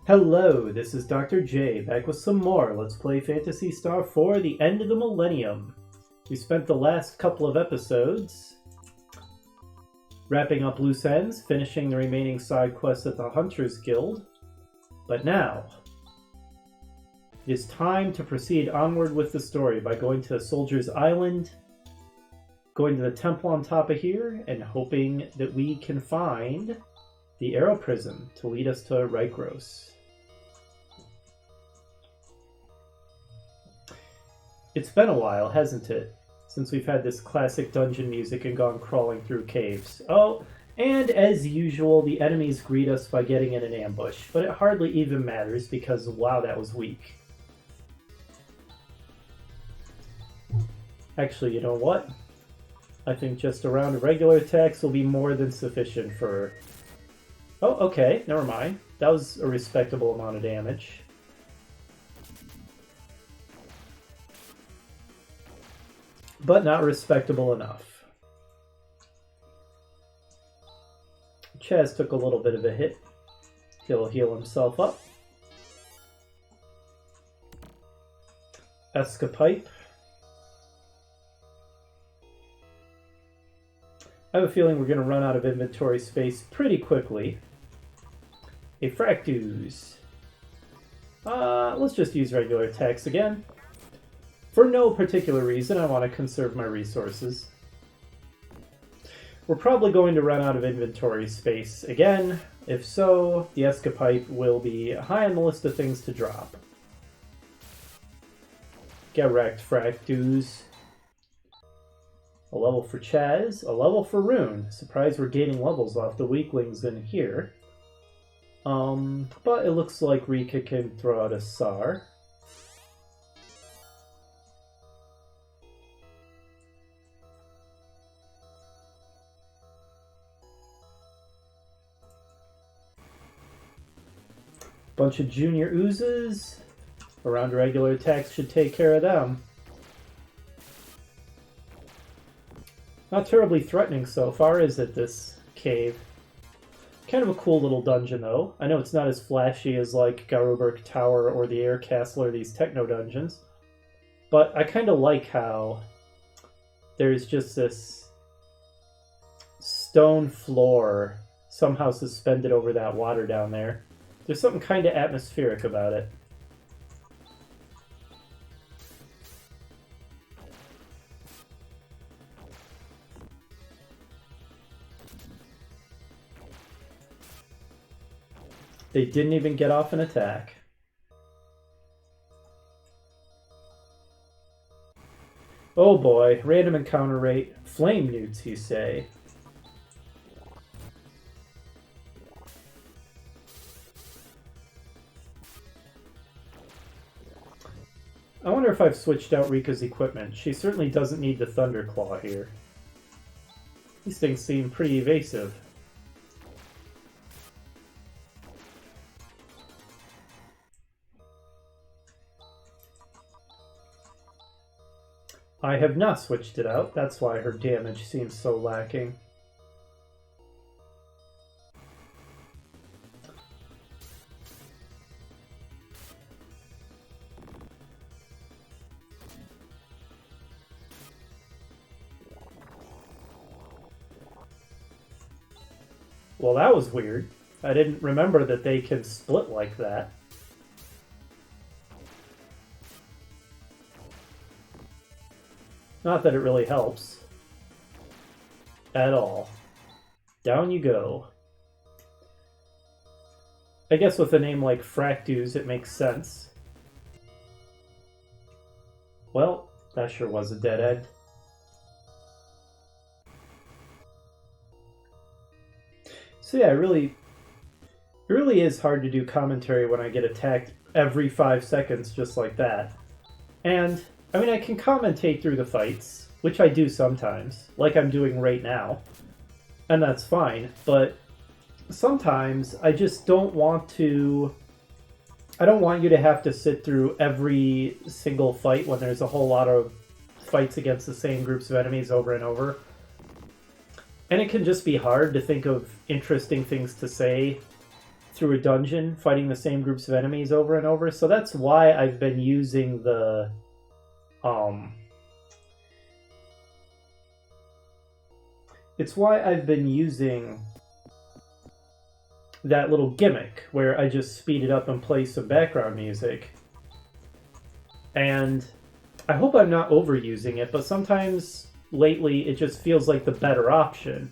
Hello, this is Dr. J, back with some more Let's Play Phantasy Star for the End of the Millennium. We spent the last couple of episodes wrapping up loose ends, finishing the remaining side quests at the Hunters Guild. But now, it is time to proceed onward with the story by going to Soldier's Island, going to the temple on top of here, and hoping that we can find the Aero Prism to lead us to Rykros. It's been a while, hasn't it, since we've had this classic dungeon music and gone crawling through caves. Oh, and as usual, the enemies greet us by getting in an ambush, but it hardly even matters because, wow, that was weak. Actually, you know what? I think just a round of regular attacks will be more than sufficient for... Oh, okay, never mind. That was a respectable amount of damage. But not respectable enough. Chaz took a little bit of a hit. He'll heal himself up. Escapipe. I have a feeling we're going to run out of inventory space pretty quickly. A Fractuse. Let's just use regular attacks again. For no particular reason, I want to conserve my resources. We're probably going to run out of inventory space again. If so, the Escapipe will be high on the list of things to drop. Get wrecked, Fractuse. A level for Chaz, a level for Rune. Surprised we're gaining levels off the weaklings in here. But it looks like Rika can throw out a Sar. Bunch of junior oozes. Around regular attacks should take care of them. Not terribly threatening so far, is it, this cave? Kind of a cool little dungeon, though. I know it's not as flashy as, like, Garuberg Tower or the Air Castle or these techno dungeons. But I kind of like how there's just this stone floor somehow suspended over that water down there. There's something kind of atmospheric about it. They didn't even get off an attack. Oh boy, random encounter rate. Flame newts, you say? I wonder if I've switched out Rika's equipment. She certainly doesn't need the Thunderclaw here. These things seem pretty evasive. I have not switched it out. That's why her damage seems so lacking. Well, that was weird. I didn't remember that they can split like that. Not that it really helps. At all. Down you go. I guess with a name like Fractuse, it makes sense. Well, that sure was a dead end. So yeah, it really is hard to do commentary when I get attacked every 5 seconds just like that. And, I mean, I can commentate through the fights, which I do sometimes, like I'm doing right now, and that's fine, but sometimes I just don't want to... I don't want you to have to sit through every single fight when there's a whole lot of fights against the same groups of enemies over and over. And it can just be hard to think of interesting things to say through a dungeon fighting the same groups of enemies over and over. So that's why I've been using the it's why I've been using that little gimmick where I just speed it up and play some background music. And I hope I'm not overusing it, but sometimes lately it just feels like the better option.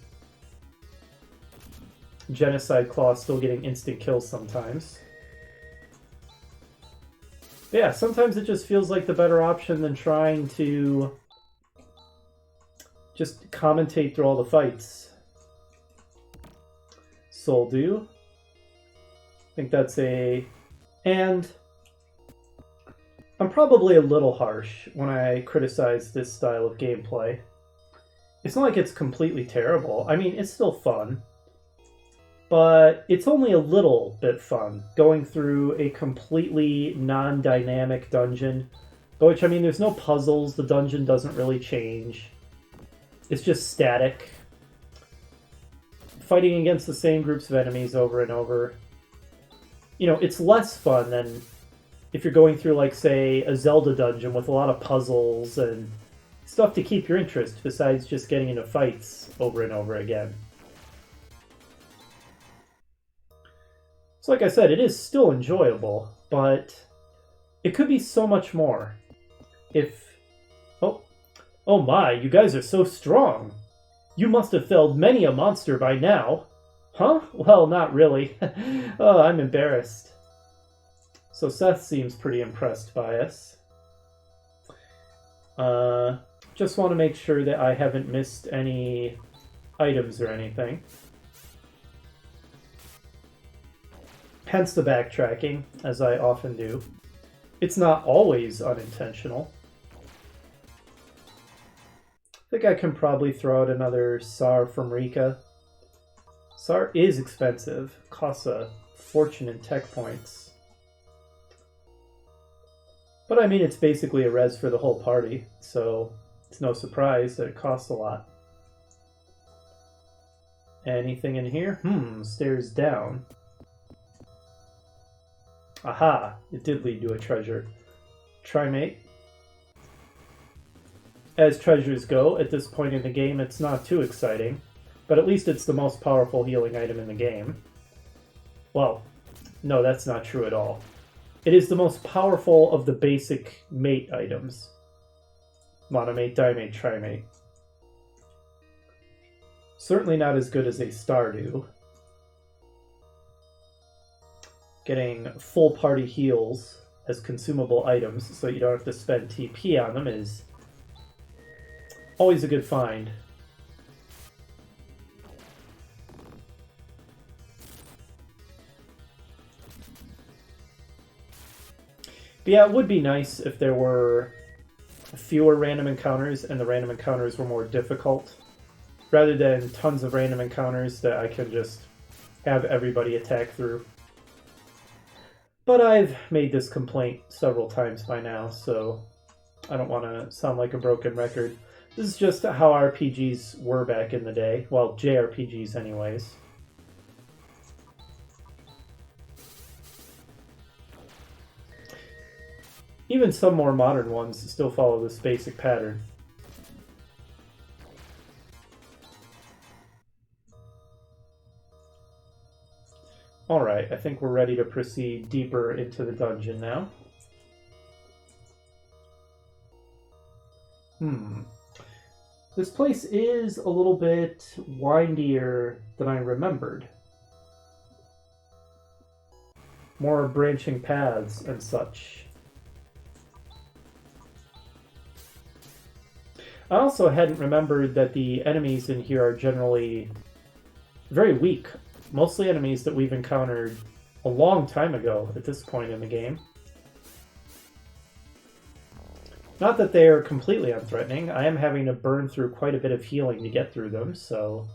Genocide Claw still getting instant kills sometimes. But yeah, sometimes it just feels like the better option than trying to just commentate through all the fights. Soul Do. I think that's a... And I'm probably a little harsh when I criticize this style of gameplay. It's not like it's completely terrible. I mean, it's still fun. But it's only a little bit fun going through a completely non-dynamic dungeon. Which, I mean, there's no puzzles. The dungeon doesn't really change. It's just static. Fighting against the same groups of enemies over and over. You know, it's less fun than if you're going through, like, say, a Zelda dungeon with a lot of puzzles and stuff to keep your interest besides just getting into fights over and over again. So like I said, it is still enjoyable, but it could be so much more. If... Oh my, you guys are so strong. You must have felled many a monster by now. Huh? Well, not really. Oh, I'm embarrassed. So Seth seems pretty impressed by us. Just want to make sure that I haven't missed any items or anything. Hence the backtracking, as I often do. It's not always unintentional. I think I can probably throw out another SAR from Rika. SAR is expensive. Costs a fortune in tech points. But I mean, it's basically a res for the whole party, so it's no surprise that it costs a lot. Anything in here? Stairs down. Aha! It did lead to a treasure. Trimate. As treasures go, at this point in the game, it's not too exciting, but at least it's the most powerful healing item in the game. Well, no, that's not true at all. It is the most powerful of the basic mate items. Monomate, Dimate, Trimate. Certainly not as good as a Stardew. Getting full party heals as consumable items so you don't have to spend TP on them is always a good find. But yeah, it would be nice if there were fewer random encounters and the random encounters were more difficult, rather than tons of random encounters that I can just have everybody attack through. But I've made this complaint several times by now, so I don't want to sound like a broken record. This is just how RPGs were back in the day. Well, JRPGs anyways. Even some more modern ones still follow this basic pattern. Alright, I think we're ready to proceed deeper into the dungeon now. This place is a little bit windier than I remembered. More branching paths and such. I also hadn't remembered that the enemies in here are generally very weak. Mostly enemies that we've encountered a long time ago at this point in the game. Not that they are completely unthreatening. I am having to burn through quite a bit of healing to get through them, so...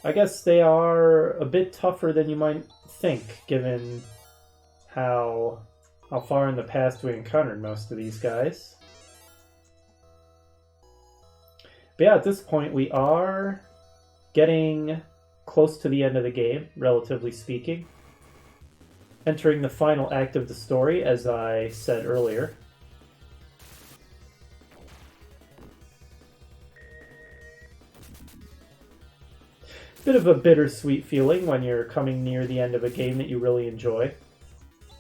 I guess they are a bit tougher than you might think, given how far in the past we encountered most of these guys. But yeah, at this point we are getting close to the end of the game, relatively speaking. Entering the final act of the story, as I said earlier. Bit of a bittersweet feeling when you're coming near the end of a game that you really enjoy.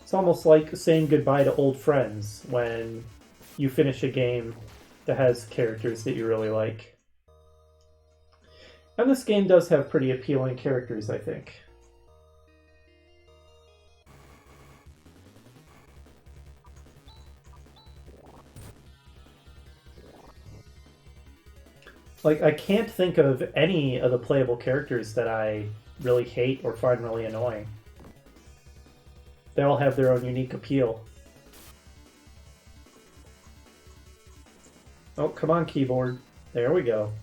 It's almost like saying goodbye to old friends when you finish a game that has characters that you really like. And this game does have pretty appealing characters, I think. Like, I can't think of any of the playable characters that I really hate or find really annoying. They all have their own unique appeal. Oh, come on, keyboard. There we go.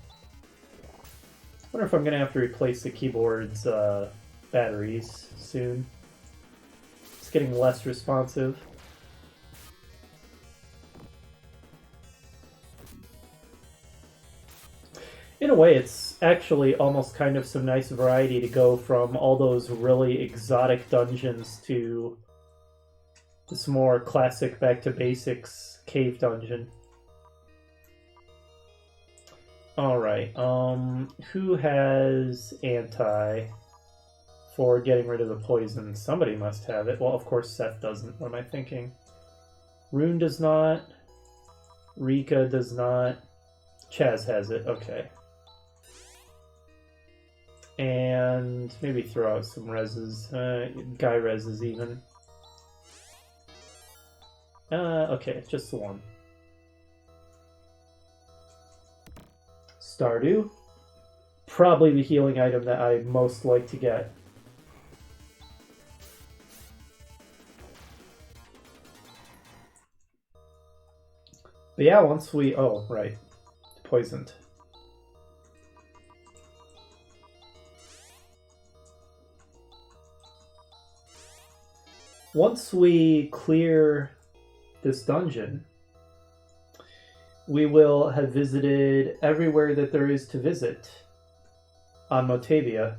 I wonder if I'm going to have to replace the keyboard's batteries soon. It's getting less responsive. In a way, it's actually almost kind of some nice variety to go from all those really exotic dungeons to this more classic back-to-basics cave dungeon. Alright, who has anti for getting rid of the poison? Somebody must have it. Well, of course Seth doesn't. What am I thinking? Rune does not. Rika does not. Chaz has it. Okay. And maybe throw out some reses. Guy reses even. Okay, just the one. Stardew. Probably the healing item that I most like to get. But yeah, once we... Oh, right. Poisoned. Once we clear this dungeon, we will have visited everywhere that there is to visit on Motavia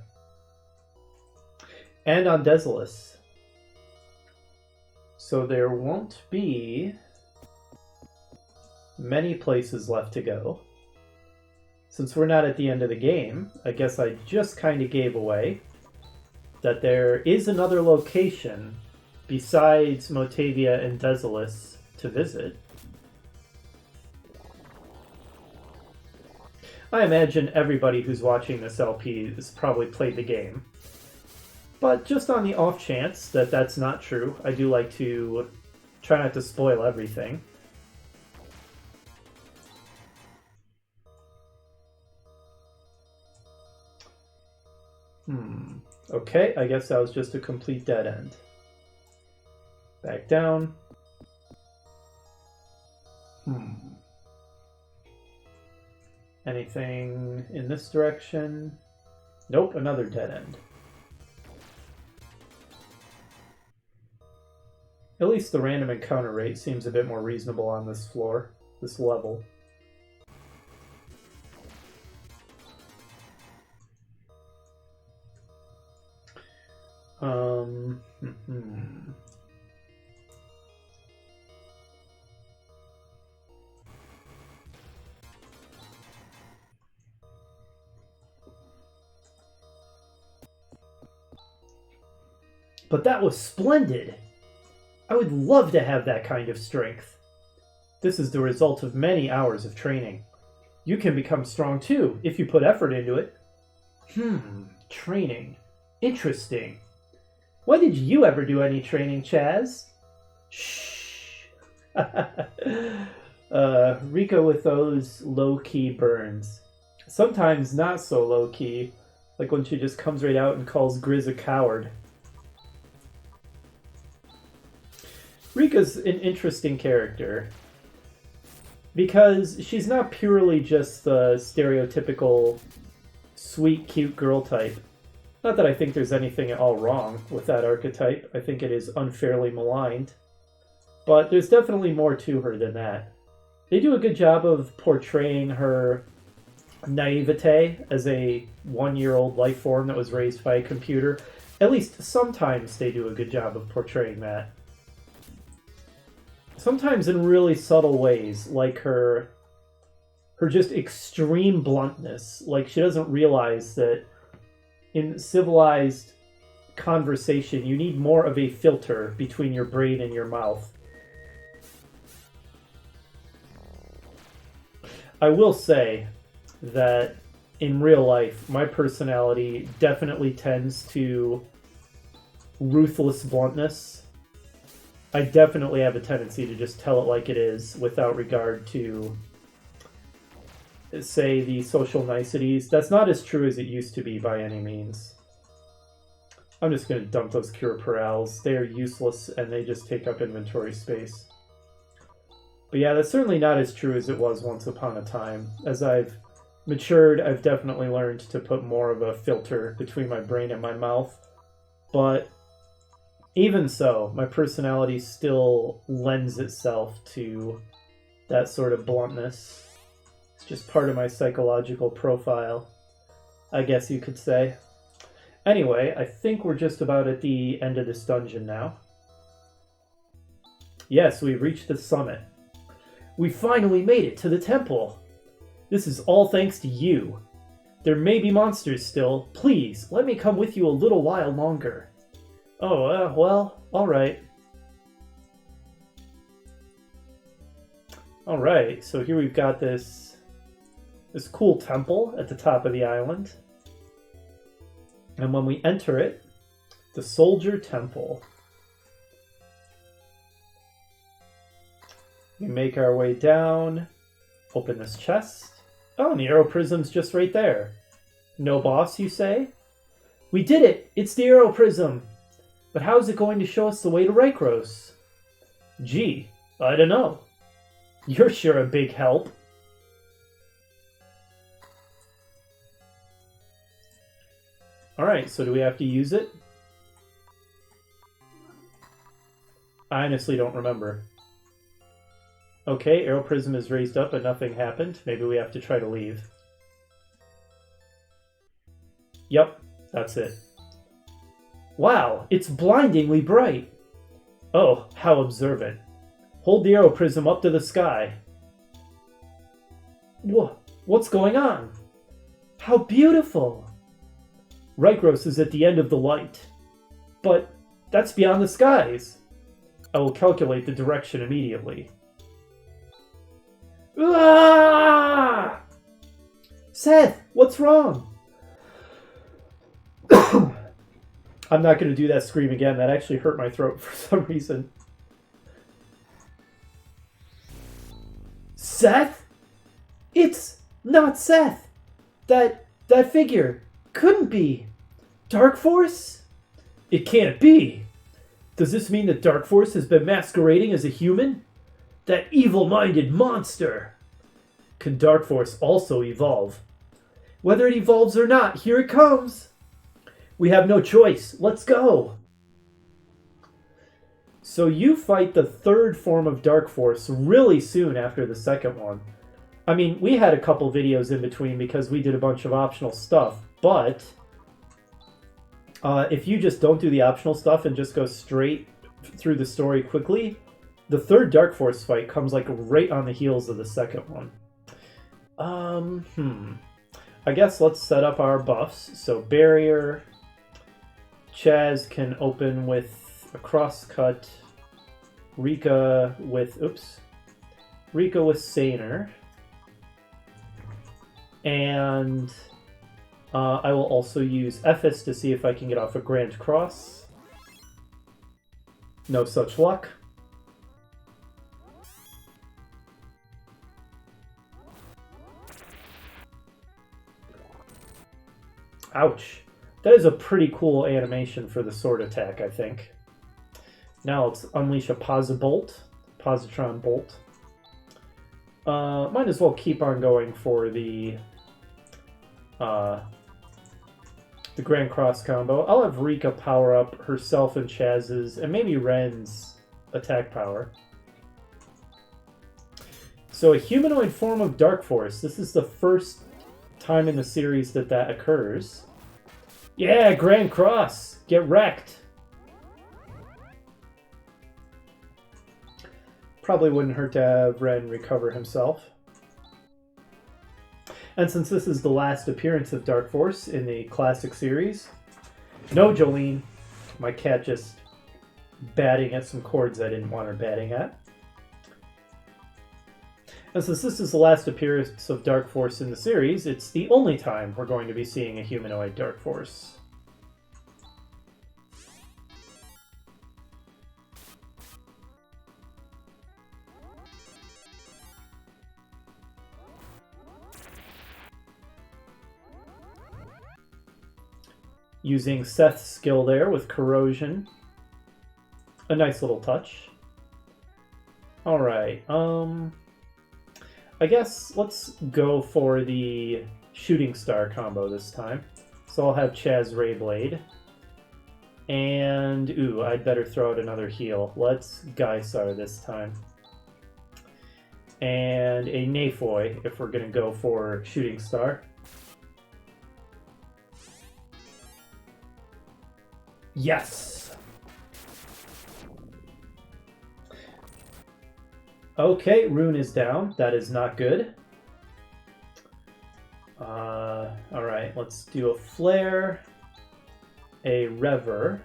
and on Desolus. So there won't be many places left to go. Since we're not at the end of the game, I guess I just kind of gave away that there is another location besides Motavia and Desolus to visit. I imagine everybody who's watching this LP has probably played the game. But just on the off chance that that's not true, I do like to try not to spoil everything. Okay, I guess that was just a complete dead end. Back down. Anything in this direction? Nope, another dead end. At least the random encounter rate seems a bit more reasonable on this floor, this level. But that was splendid! I would love to have that kind of strength. This is the result of many hours of training. You can become strong too, if you put effort into it. Training. Interesting. When did you ever do any training, Chaz? Shh. Rika with those low-key burns. Sometimes not so low-key, like when she just comes right out and calls Grizz a coward. Rika's an interesting character because she's not purely just the stereotypical sweet, cute girl type. Not that I think there's anything at all wrong with that archetype. I think it is unfairly maligned. But there's definitely more to her than that. They do a good job of portraying her naivete as a 1-year-old life form that was raised by a computer. At least sometimes they do a good job of portraying that. Sometimes in really subtle ways, like her just extreme bluntness. Like, she doesn't realize that in civilized conversation, you need more of a filter between your brain and your mouth. I will say that in real life, my personality definitely tends to ruthless bluntness. I definitely have a tendency to just tell it like it is without regard to, say, the social niceties. That's not as true as it used to be by any means. I'm just going to dump those Cure Perals. They are useless and they just take up inventory space. But yeah, that's certainly not as true as it was once upon a time. As I've matured, I've definitely learned to put more of a filter between my brain and my mouth. But even so, my personality still lends itself to that sort of bluntness. It's just part of my psychological profile, I guess you could say. Anyway, I think we're just about at the end of this dungeon now. Yes, we've reached the summit. We finally made it to the temple. This is all thanks to you. There may be monsters still. Please, let me come with you a little while longer. Oh, well, alright. Alright, so here we've got this cool temple at the top of the island. And when we enter it, the Soldier Temple. We make our way down, open this chest. Oh, and the Aero Prism's just right there. No boss, you say? We did it! It's the Aero Prism! But how is it going to show us the way to Rykros? Gee, I don't know. You're sure a big help. Alright, so do we have to use it? I honestly don't remember. Okay, Aero Prism is raised up but nothing happened. Maybe we have to try to leave. Yep, that's it. Wow, it's blindingly bright. Oh, how observant. Hold the Aero Prism up to the sky. What's going on? How beautiful! Rykros is at the end of the light. But that's beyond the skies. I will calculate the direction immediately. Ah! Seth, what's wrong? I'm not going to do that scream again. That actually hurt my throat for some reason. Seth? It's not Seth. That figure couldn't be. Dark Force? It can't be. Does this mean that Dark Force has been masquerading as a human? That evil-minded monster! Can Dark Force also evolve? Whether it evolves or not, here it comes! We have no choice. Let's go! So you fight the third form of Dark Force really soon after the second one. I mean, we had a couple videos in between because we did a bunch of optional stuff, but if you just don't do the optional stuff and just go straight through the story quickly, the third Dark Force fight comes like right on the heels of the second one. I guess let's set up our buffs. So barrier, Chaz can open with a crosscut, Rika with Saner, and I will also use Ephes to see if I can get off a Grand Cross. No such luck. Ouch. That is a pretty cool animation for the sword attack, I think. Now let's unleash a Positron Bolt. Might as well keep on going for the Grand Cross combo. I'll have Rika power up herself and Chaz's, and maybe Ren's attack power. So a humanoid form of Dark Force. This is the first time in the series that occurs. Yeah, Grand Cross! Get wrecked! Probably wouldn't hurt to have Ren recover himself. And since this is the last appearance of Dark Force in the classic series... No, Jolene! My cat just batting at some chords I didn't want her batting at. And since this is the last appearance of Dark Force in the series, it's the only time we're going to be seeing a humanoid Dark Force. Using Seth's skill there with Corrosion. A nice little touch. Alright, I guess let's go for the Shooting Star combo this time. So I'll have Chaz Rayblade. And, ooh, I'd better throw out another heal. Let's Gysar this time. And a Nafoy if we're going to go for Shooting Star. Yes! Okay, Rune is down. That is not good. Alright, let's do a Flare. A Rever.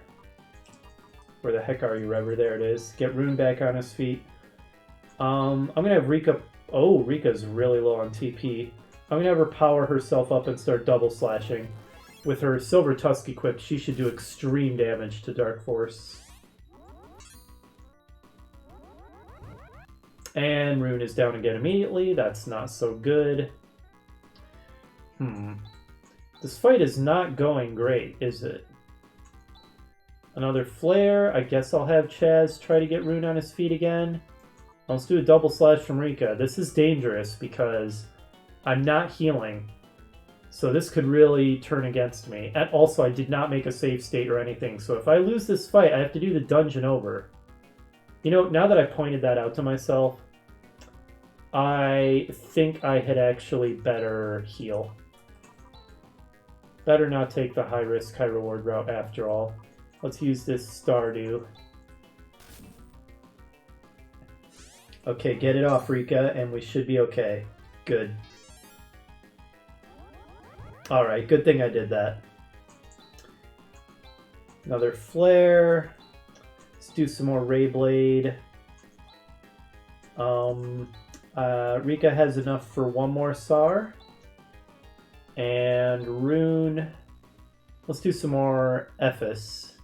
Where the heck are you, Rever? There it is. Get Rune back on his feet. I'm going to have Rika... Oh, Rika's really low on TP. I'm going to have her power herself up and start double slashing. With her Silver Tusk equipped, she should do extreme damage to Dark Force. And Rune is down again immediately. That's not so good. This fight is not going great, is it? Another Flare. I guess I'll have Chaz try to get Rune on his feet again. Let's do a double slash from Rika. This is dangerous because I'm not healing. So this could really turn against me. And also, I did not make a save state or anything. So if I lose this fight, I have to do the dungeon over. You know, now that I pointed that out to myself, I think I had actually better heal. Better not take the high risk, high reward route after all. Let's use this Stardew. Okay, get it off, Rika, and we should be okay. Good. Alright, good thing I did that. Another Flare. Let's do some more Rayblade. Rika has enough for one more SAR. And Rune. Let's do some more Ephus.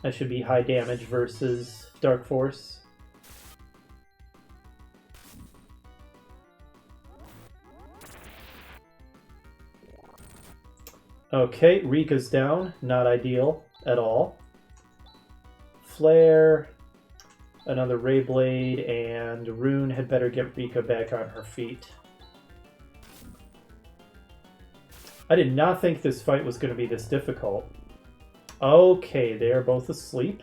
That should be high damage versus Dark Force. Okay, Rika's down. Not ideal at all. Flare, another Rayblade, and Rune had better get Rika back on her feet. I did not think this fight was going to be this difficult. Okay, they are both asleep.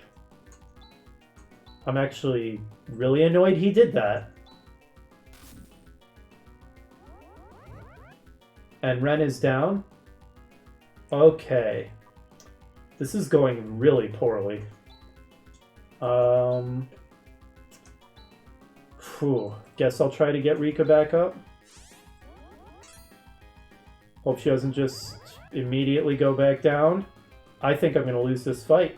I'm actually really annoyed he did that. And Ren is down. Okay. This is going really poorly. Guess I'll try to get Rika back up. Hope she doesn't just immediately go back down. I think I'm going to lose this fight.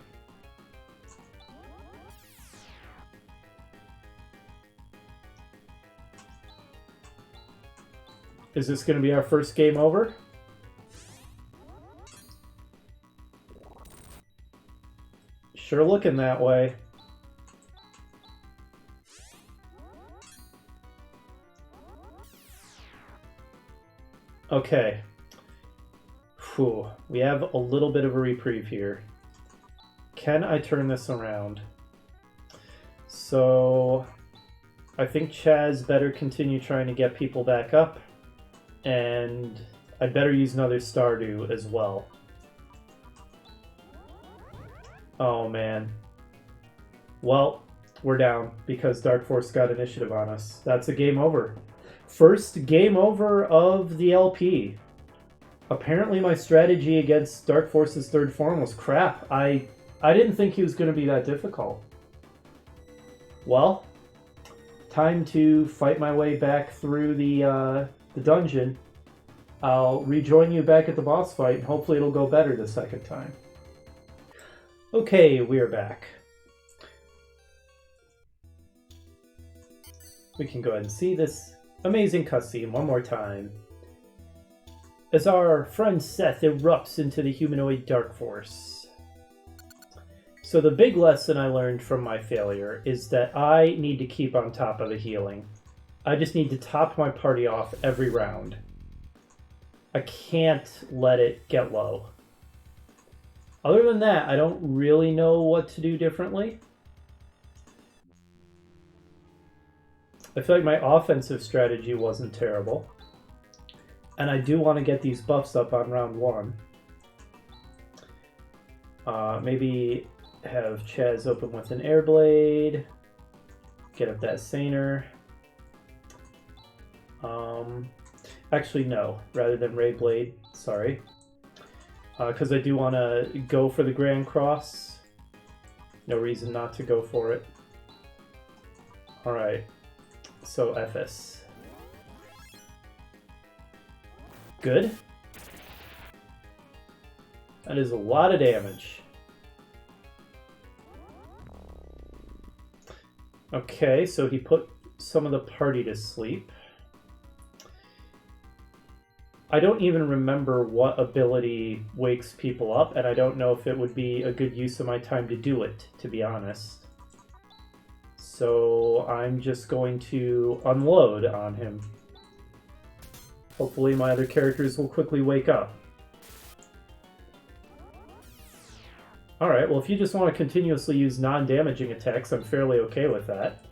Is this going to be our first game over? Sure looking that way. Okay. Whew. We have a little bit of a reprieve here. Can I turn this around? So I think Chaz better continue trying to get people back up. And I better use another Stardew as well. Oh man. Well, we're down because Dark Force got initiative on us. That's a game over. First game over of the LP. Apparently my strategy against Dark Force's third form was crap. I didn't think he was going to be that difficult. Well, time to fight my way back through the dungeon. I'll rejoin you back at the boss fight, and hopefully it'll go better the second time. Okay, we're back. We can go ahead and see this amazing cutscene one more time. As our friend Seth erupts into the humanoid Dark Force. So the big lesson I learned from my failure is that I need to keep on top of the healing. I just need to top my party off every round. I can't let it get low. Other than that, I don't really know what to do differently. I feel like my offensive strategy wasn't terrible. And I do want to get these buffs up on round 1. Maybe have Chaz open with an Air Blade. Get up that Saner. Actually, no. Rather than Ray Blade. Sorry. Because I do want to go for the Grand Cross. No reason not to go for it. Alright. So, FS. Good. That is a lot of damage. Okay, so he put some of the party to sleep. I don't even remember what ability wakes people up, and I don't know if it would be a good use of my time to do it, to be honest. So I'm just going to unload on him. Hopefully my other characters will quickly wake up. Alright, well if you just want to continuously use non-damaging attacks, I'm fairly okay with that.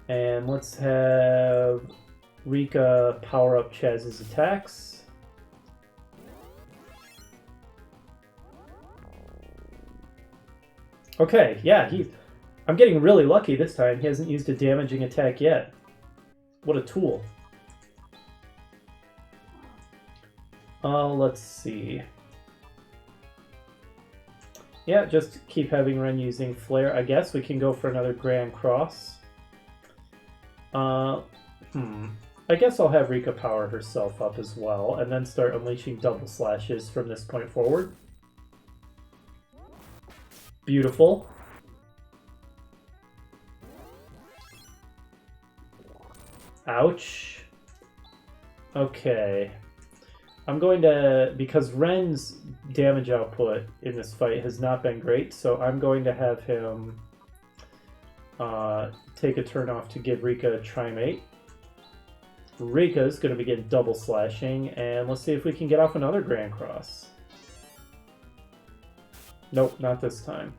And let's have Rika power up Chaz's attacks. Okay, yeah, I'm getting really lucky this time. He hasn't used a damaging attack yet. What a tool. Let's see. Yeah, just keep having Ren using Flare. I guess we can go for another Grand Cross. I guess I'll have Rika power herself up as well, and then start unleashing double slashes from this point forward. Beautiful. Ouch. Okay. I'm going to, because Ren's damage output in this fight has not been great, so I'm going to have him take a turn off to give Rika a Trimate. Rika's going to begin double slashing, and let's see if we can get off another Grand Cross. Nope, not this time.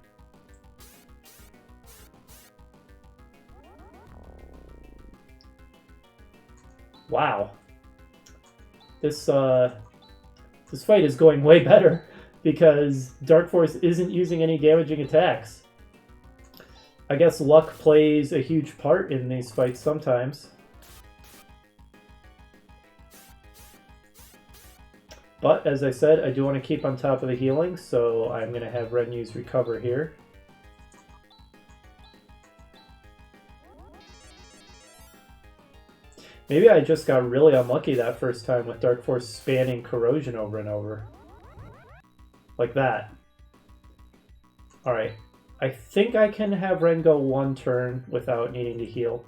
Wow. This fight is going way better because Dark Force isn't using any damaging attacks. I guess luck plays a huge part in these fights sometimes. But, as I said, I do want to keep on top of the healing, so I'm going to have Ren use Recover here. Maybe I just got really unlucky that first time with Dark Force spanning Corrosion over and over. Like that. Alright. I think I can have Ren go one turn without needing to heal.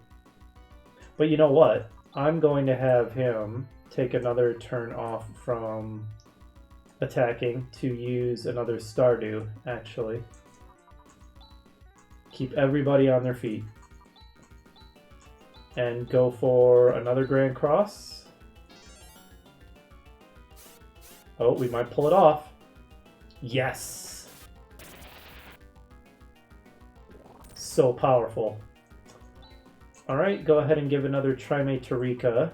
But you know what? I'm going to have him take another turn off from attacking to use another Stardew, actually. Keep everybody on their feet. And go for another Grand Cross. Oh, we might pull it off. Yes! So powerful. Alright, go ahead and give another Trimate to Rika.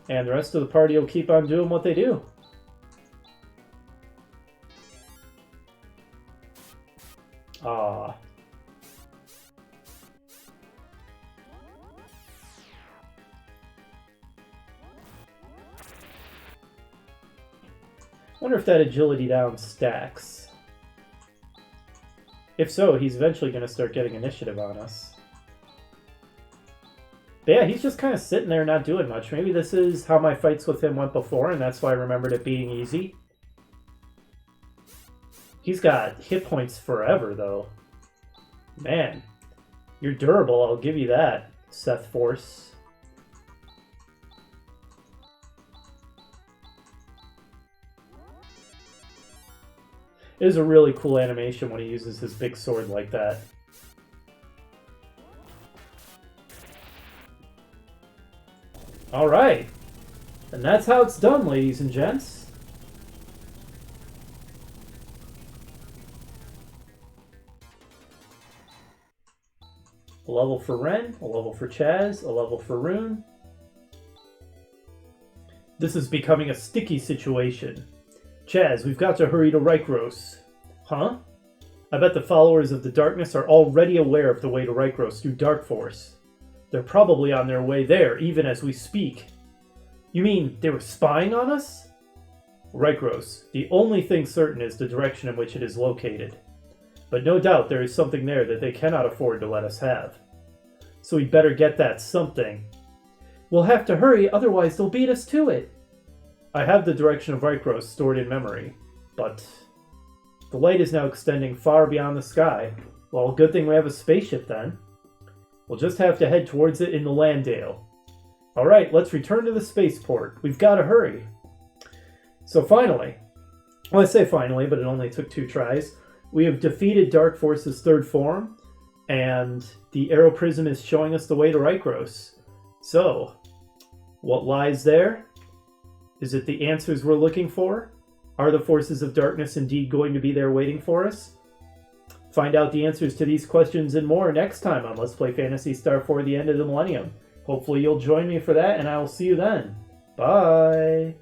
And the rest of the party will keep on doing what they do. Ah. Wonder if that agility down stacks. If so, he's eventually going to start getting initiative on us. But yeah, he's just kind of sitting there not doing much. Maybe this is how my fights with him went before, and that's why I remembered it being easy. He's got hit points forever, though. Man, you're durable, I'll give you that, Seth Force. It is a really cool animation when he uses his big sword like that. Alright, and that's how it's done, ladies and gents. A level for Ren, a level for Chaz, a level for Rune. This is becoming a sticky situation. Chaz, we've got to hurry to Rykros. Huh? I bet the followers of the Darkness are already aware of the way to Rykros through Dark Force. They're probably on their way there, even as we speak. You mean they were spying on us? Rykros, the only thing certain is the direction in which it is located. But no doubt there is something there that they cannot afford to let us have. So we'd better get that something. We'll have to hurry, otherwise they'll beat us to it. I have the direction of Rykros stored in memory, but the light is now extending far beyond the sky. Well, good thing we have a spaceship then. We'll just have to head towards it in the Landale. Alright, let's return to the spaceport. We've got to hurry. So finally, well, I say finally, but it only took 2 tries. We have defeated Dark Force's 3rd form, and the Aero Prism is showing us the way to Rykros. So, what lies there? Is it the answers we're looking for? Are the forces of darkness indeed going to be there waiting for us? Find out the answers to these questions and more next time on Let's Play Phantasy Star The End of the Millennium. Hopefully you'll join me for that, and I will see you then. Bye!